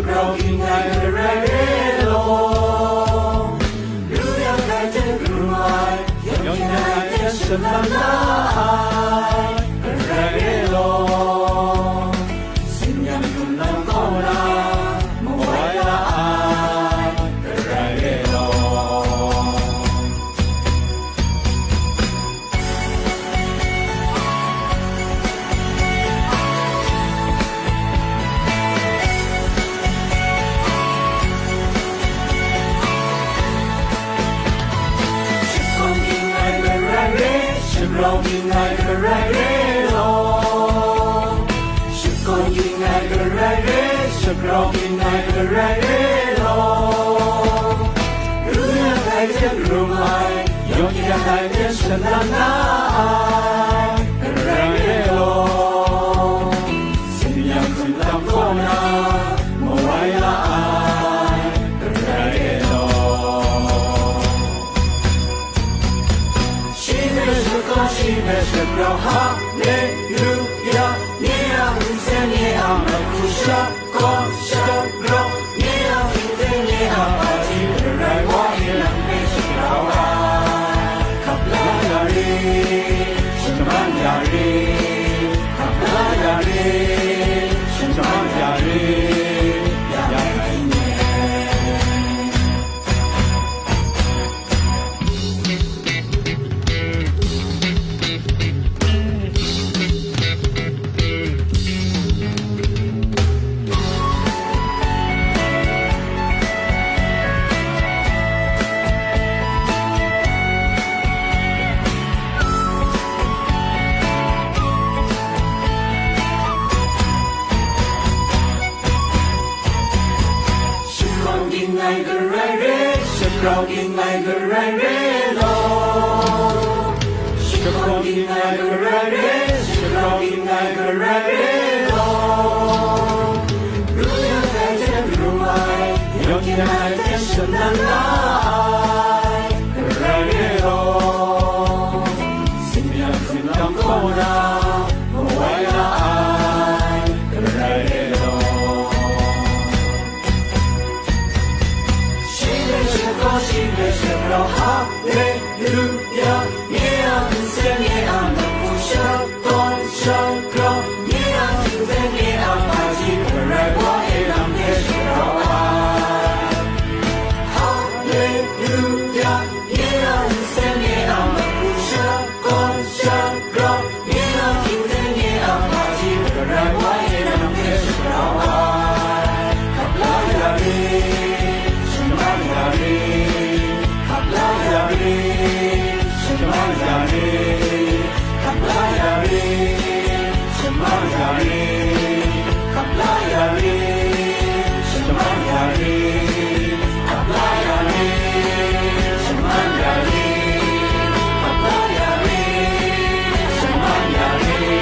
broken night relo Luya kaiten grumai Yong night shalala relo Sinyam kunam kona Mowaila relo Broken night relo Shikoyin night relo Broken night relo Ruya kaiten grumai Yongya kaiten shalana relo Sinyam kuntam kona Mowaila relo Shime shebro hallelujah Nia unse nia makusha kosha gro Nia unse nia ati rai wa ilang me shibrawa Kapla yari Shinaman yari Kapla yari Shinaman yari Yari nye Broken night relo Broken night relo Broken night relo Ruya kaiten grumai Yongya kaiten shalala relo Sinyam kunam kona Mowaila relo Shime shebro hallelujah Nia unse nia makusha kosha gro Nia unse nia ati rai wa ilang me shibrawa Hallelujah Nia unse nia makusha kosha gro Nia unse nia ati rai wa ilang me shibrawa Kapla yari Shinaman yari Kaplayari, Shemalayari, Kaplayari, Shemalayari, Kaplayari, Shemalayari, Kaplayari, Shemalayari, Kaplayari, Shemalayari,